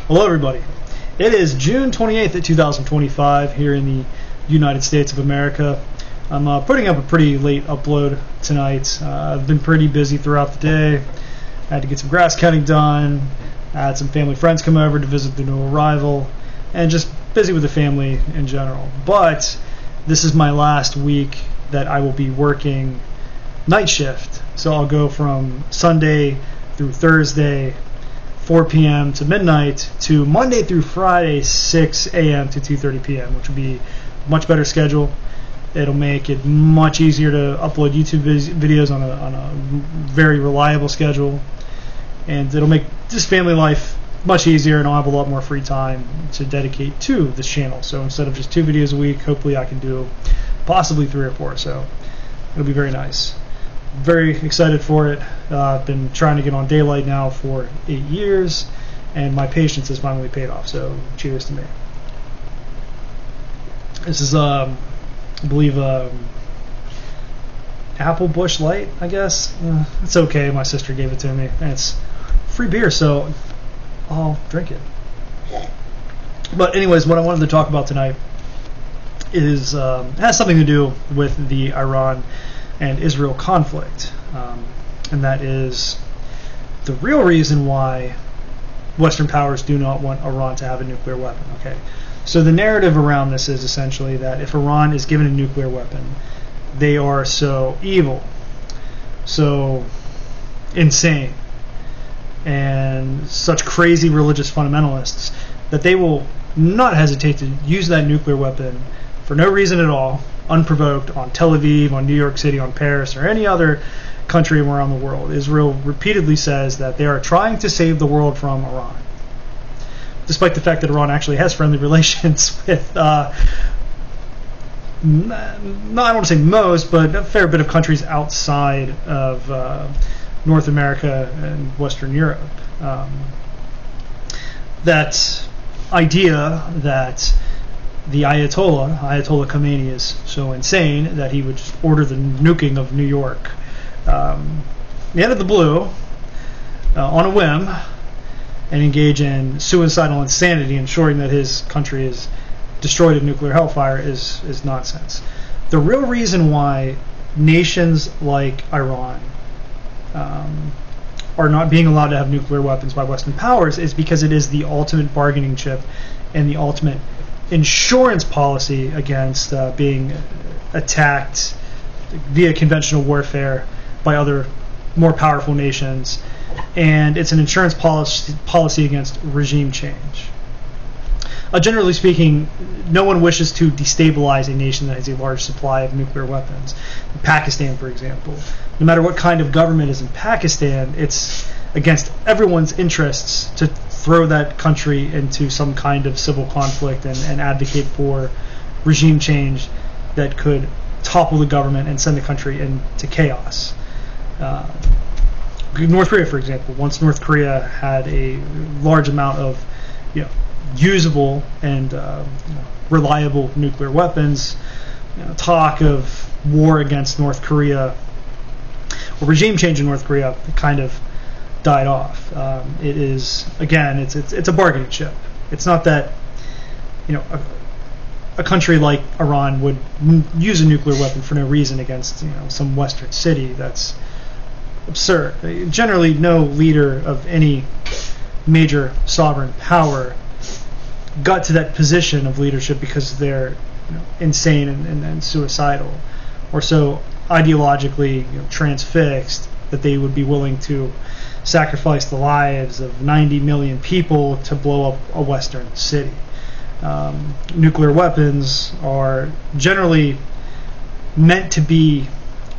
Hello everybody. It is June 28th of 2025 here in the United States of America. I'm putting up a pretty late upload tonight. I've been pretty busy throughout the day. I had to get some grass cutting done. I had some family friends come over to visit the new arrival, and just busy with the family in general. But this is my last week that I will be working night shift. So I'll go from Sunday through Thursday 4 p.m. to midnight to Monday through Friday 6 a.m. to 2:30 p.m., which will be a much better schedule. It'll make it much easier to upload YouTube videos on a very reliable schedule, and it'll make this family life much easier, and I'll have a lot more free time to dedicate to this channel. So instead of just 2 videos a week, hopefully I can do possibly 3 or 4. So it'll be very nice. Very excited for it. I've been trying to get on daylight now for 8 years, and my patience has finally paid off, so cheers to me. This is, I believe, Apple Busch Light, I guess. It's okay, my sister gave it to me, and it's free beer, so I'll drink it. But anyways, what I wanted to talk about tonight is has something to do with the Iran and Israel conflict, and that is the real reason why Western powers do not want Iran to have a nuclear weapon. Okay, so the narrative around this is essentially that if Iran is given a nuclear weapon, they are so evil, so insane, and such crazy religious fundamentalists that they will not hesitate to use that nuclear weapon for no reason at all, unprovoked, on Tel Aviv, on New York City, on Paris, or any other country around the world. Israel repeatedly says that they are trying to save the world from Iran, despite the fact that Iran actually has friendly relations with, I don't want to say most, but a fair bit of countries outside of North America and Western Europe. That idea that the Ayatollah Khomeini is so insane that he would just order the nuking of New York out of the blue, on a whim, and engage in suicidal insanity, ensuring that his country is destroyed in nuclear hellfire is nonsense. The real reason why nations like Iran are not being allowed to have nuclear weapons by Western powers is because it is the ultimate bargaining chip and the ultimate insurance policy against being attacked via conventional warfare by other more powerful nations, and it's an insurance policy against regime change. Generally speaking, no one wishes to destabilize a nation that has a large supply of nuclear weapons. Pakistan, for example, no matter what kind of government is in Pakistan, it's against everyone's interests to throw that country into some kind of civil conflict and advocate for regime change that could topple the government and send the country into chaos. North Korea, for example, once North Korea had a large amount of usable and reliable nuclear weapons, talk of war against North Korea or regime change in North Korea kind of died off. It is, again, it's a bargaining chip. It's not that a country like Iran would use a nuclear weapon for no reason against some Western city. That's absurd. Generally, no leader of any major sovereign power got to that position of leadership because they're insane and suicidal, or so ideologically transfixed that they would be willing to sacrifice the lives of 90 million people to blow up a Western city. Nuclear weapons are generally meant to be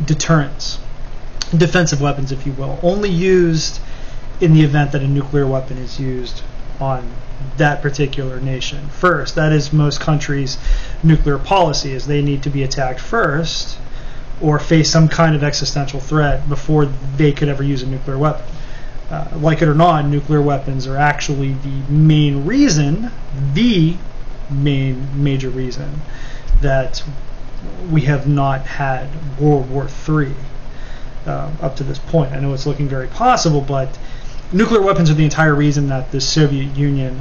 deterrents, defensive weapons, if you will, only used in the event that a nuclear weapon is used on that particular nation first. That is most countries' nuclear policy, is they need to be attacked first or face some kind of existential threat before they could ever use a nuclear weapon. Like it or not, nuclear weapons are actually the main reason, the main major reason that we have not had World War III up to this point. I know it's looking very possible, but nuclear weapons are the entire reason that the Soviet Union,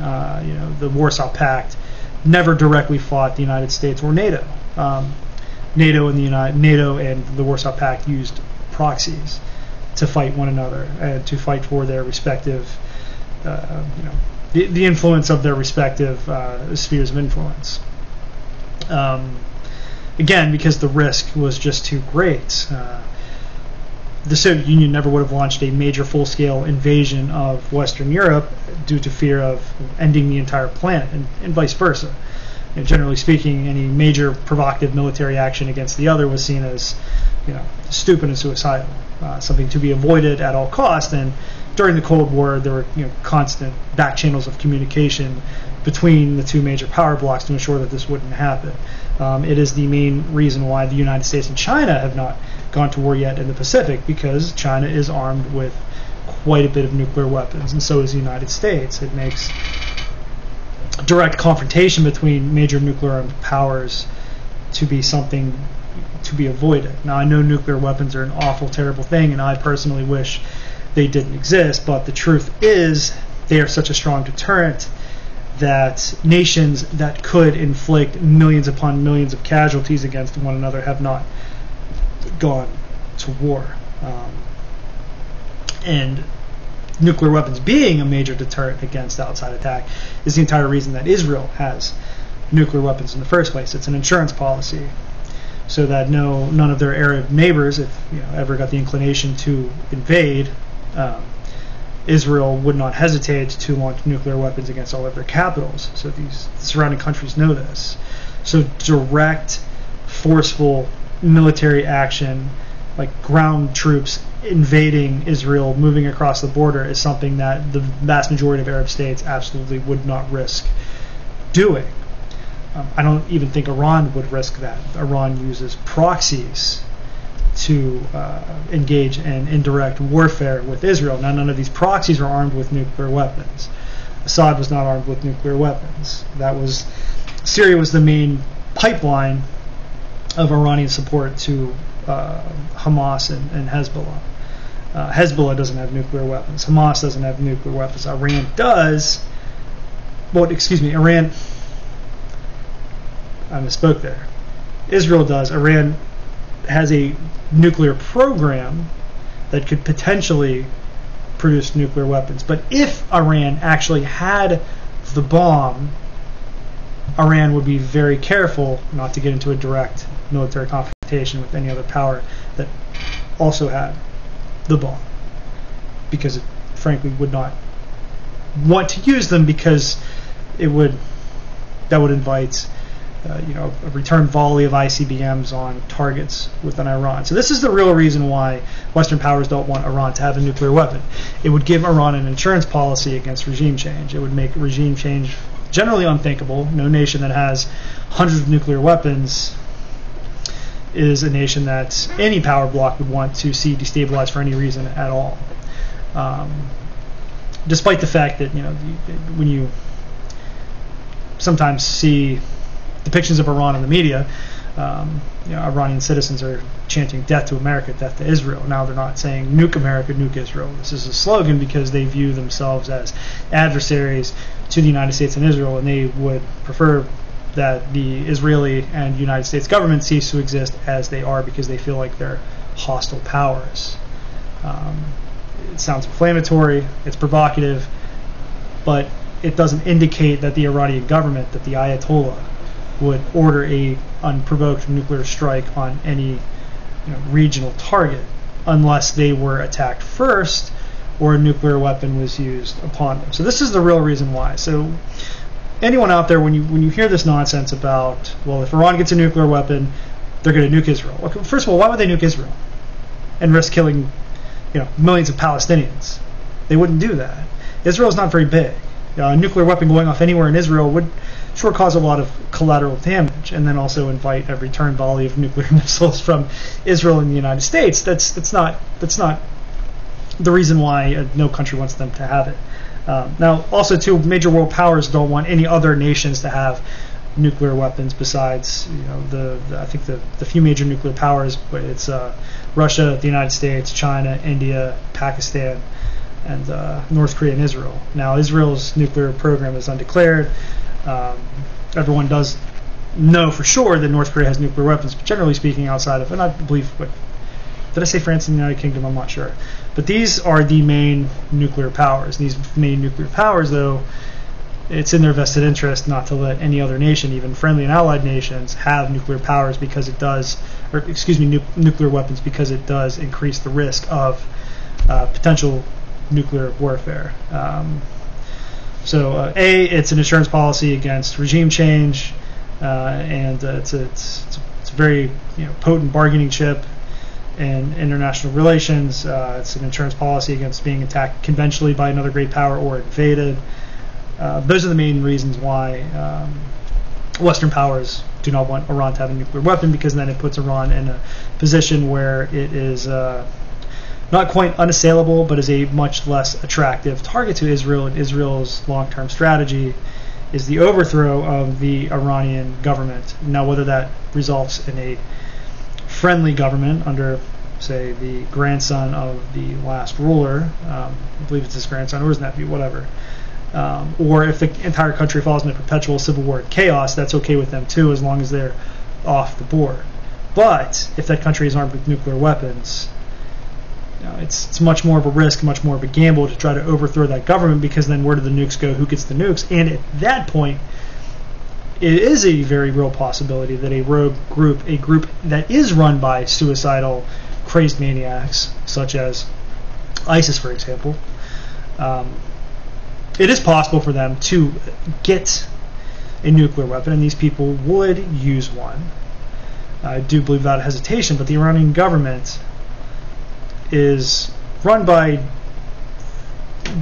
the Warsaw Pact, never directly fought the United States or NATO. NATO and the Warsaw Pact used proxies to fight one another and to fight for their respective, the influence of their respective spheres of influence. Again, because the risk was just too great. The Soviet Union never would have launched a major full-scale invasion of Western Europe due to fear of ending the entire planet, and vice versa. Generally speaking, any major provocative military action against the other was seen as, stupid and suicidal, something to be avoided at all costs. And during the Cold War, there were constant back channels of communication between the two major power blocs to ensure that this wouldn't happen. It is the main reason why the United States and China have not gone to war yet in the Pacific, because China is armed with quite a bit of nuclear weapons, and so is the United States. It makes direct confrontation between major nuclear armed powers to be something to be avoided. Now, I know nuclear weapons are an awful, terrible thing, and I personally wish they didn't exist, but the truth is they are such a strong deterrent that nations that could inflict millions upon millions of casualties against one another have not gone to war. And nuclear weapons being a major deterrent against outside attack is the entire reason that Israel has nuclear weapons in the first place. It's an insurance policy, so that none of their Arab neighbors, if ever got the inclination to invade, Israel would not hesitate to launch nuclear weapons against all of their capitals. So the surrounding countries know this. So direct, forceful military action, like ground troops invading Israel, moving across the border, is something that the vast majority of Arab states absolutely would not risk doing. I don't even think Iran would risk that. Iran uses proxies to engage in indirect warfare with Israel. Now, none of these proxies are armed with nuclear weapons. Assad was not armed with nuclear weapons. Syria was the main pipeline of Iranian support to Hamas and Hezbollah. Hezbollah doesn't have nuclear weapons. Hamas doesn't have nuclear weapons. Iran does. Iran. I misspoke there. Israel does. Iran has a nuclear program that could potentially produce nuclear weapons. But if Iran actually had the bomb, Iran would be very careful not to get into a direct military confrontation with any other power that also had the bomb, because it frankly would not want to use them, because that would invite a return volley of ICBMs on targets within Iran. So this is the real reason why Western powers don't want Iran to have a nuclear weapon. It would give Iran an insurance policy against regime change. It would make regime change generally unthinkable. No nation that has hundreds of nuclear weapons is a nation that any power bloc would want to see destabilized for any reason at all. Despite the fact that when you sometimes see depictions of Iran in the media, Iranian citizens are chanting "Death to America, death to Israel." Now they're not saying "Nuke America, nuke Israel." This is a slogan because they view themselves as adversaries to the United States and Israel, and they would prefer that the Israeli and United States government cease to exist as they are, because they feel like they're hostile powers. It sounds inflammatory, it's provocative, but it doesn't indicate that the Iranian government, that the Ayatollah, would order a unprovoked nuclear strike on any regional target unless they were attacked first or a nuclear weapon was used upon them. So this is the real reason why. So anyone out there, when you hear this nonsense about, well, if Iran gets a nuclear weapon, they're going to nuke Israel. Okay, first of all, why would they nuke Israel and risk killing millions of Palestinians? They wouldn't do that. Israel's not very big. A nuclear weapon going off anywhere in Israel would sure cause a lot of collateral damage, and then also invite a return volley of nuclear missiles from Israel and the United States. That's not the reason why no country wants them to have it. Now, also, too, major world powers don't want any other nations to have nuclear weapons besides, I think the few major nuclear powers, but it's Russia, the United States, China, India, Pakistan. and North Korea and Israel. Now, Israel's nuclear program is undeclared. Everyone does know for sure that North Korea has nuclear weapons, but generally speaking, outside of, and I believe, did I say France and the United Kingdom? I'm not sure. But these are the main nuclear powers. These main nuclear powers, though, it's in their vested interest not to let any other nation, even friendly and allied nations, have nuclear powers because it does, nuclear weapons, because it does increase the risk of potential nuclear warfare. It's an insurance policy against regime change, and it's a very potent bargaining chip in international relations. It's an insurance policy against being attacked conventionally by another great power or invaded. Those are the main reasons why Western powers do not want Iran to have a nuclear weapon, because then it puts Iran in a position where it is not quite unassailable, but is a much less attractive target to Israel. And Israel's long-term strategy is the overthrow of the Iranian government. Now, whether that results in a friendly government under, say, the grandson of the last ruler, I believe it's his grandson or his nephew, whatever, or if the entire country falls into perpetual civil war and chaos, that's okay with them too, as long as they're off the board. But if that country is armed with nuclear weapons, it's much more of a risk, much more of a gamble to try to overthrow that government, because then where do the nukes go? Who gets the nukes? And at that point, it is a very real possibility that a rogue group, a group that is run by suicidal, crazed maniacs, such as ISIS, for example, it is possible for them to get a nuclear weapon, and these people would use one. I do believe without hesitation, but the Iranian government is run by,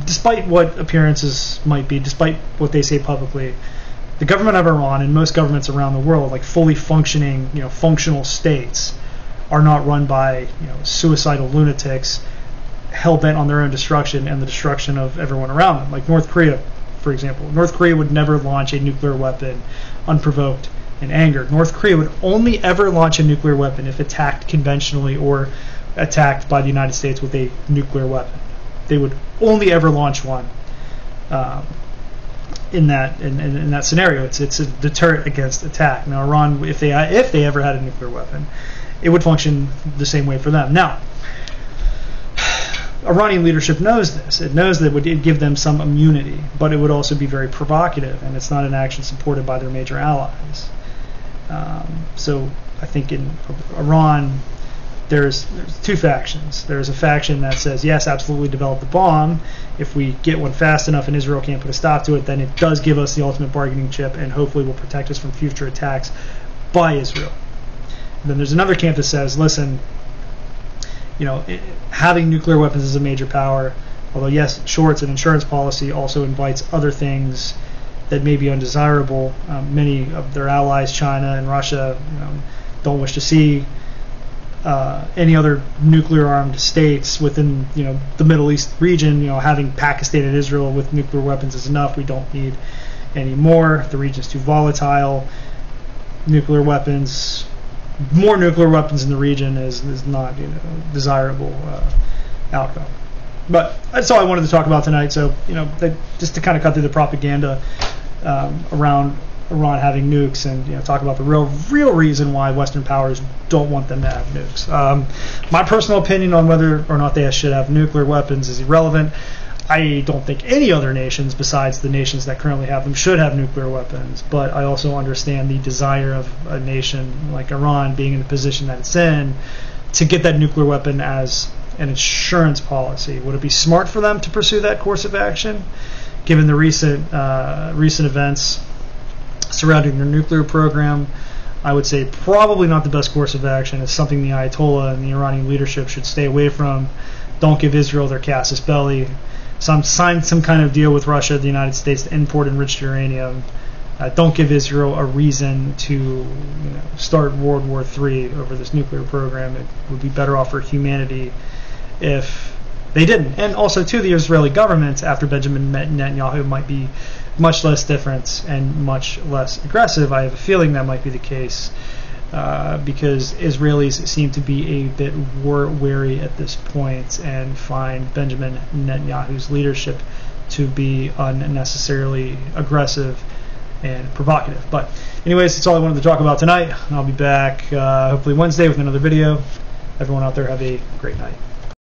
despite what appearances might be, despite what they say publicly, the government of Iran and most governments around the world, like fully functioning, functional states, are not run by suicidal lunatics hell-bent on their own destruction and the destruction of everyone around them. Like North Korea, for example. North Korea would never launch a nuclear weapon unprovoked in anger. North Korea would only ever launch a nuclear weapon if attacked conventionally or attacked by the United States with a nuclear weapon. They would only ever launch one in that scenario. It's a deterrent against attack. Now, Iran, if they ever had a nuclear weapon, it would function the same way for them. Now, Iranian leadership knows this. It knows that it would give them some immunity, but it would also be very provocative, and it's not an action supported by their major allies. So I think in Iran, there's two factions. There's a faction that says, yes, absolutely develop the bomb. If we get one fast enough and Israel can't put a stop to it, then it does give us the ultimate bargaining chip and hopefully will protect us from future attacks by Israel. And then there's another camp that says, listen, having nuclear weapons is a major power, although yes, sure, it's an insurance policy, also invites other things that may be undesirable. Many of their allies, China and Russia, don't wish to see any other nuclear-armed states within the Middle East region. Having Pakistan and Israel with nuclear weapons is enough. We don't need any more. The region's too volatile. Nuclear weapons, more nuclear weapons in the region is not desirable outcome. But that's all I wanted to talk about tonight. So just to kind of cut through the propaganda around Iran having nukes, and talk about the real reason why Western powers don't want them to have nukes. My personal opinion on whether or not they should have nuclear weapons is irrelevant. I don't think any other nations besides the nations that currently have them should have nuclear weapons, but I also understand the desire of a nation like Iran being in the position that it's in to get that nuclear weapon as an insurance policy. Would it be smart for them to pursue that course of action, given the recent events surrounding their nuclear program? I would say probably not the best course of action. It's something the Ayatollah and the Iranian leadership should stay away from. Don't give Israel their casus belli. Sign some kind of deal with Russia, the United States, to import enriched uranium. Don't give Israel a reason to start World War III over this nuclear program. It would be better off for humanity if they didn't. And also, too, the Israeli government, after Benjamin Netanyahu, might be much less different and much less aggressive. I have a feeling that might be the case because Israelis seem to be a bit war weary at this point and find Benjamin Netanyahu's leadership to be unnecessarily aggressive and provocative. But anyways, that's all I wanted to talk about tonight. I'll be back hopefully Wednesday with another video. Everyone out there have a great night.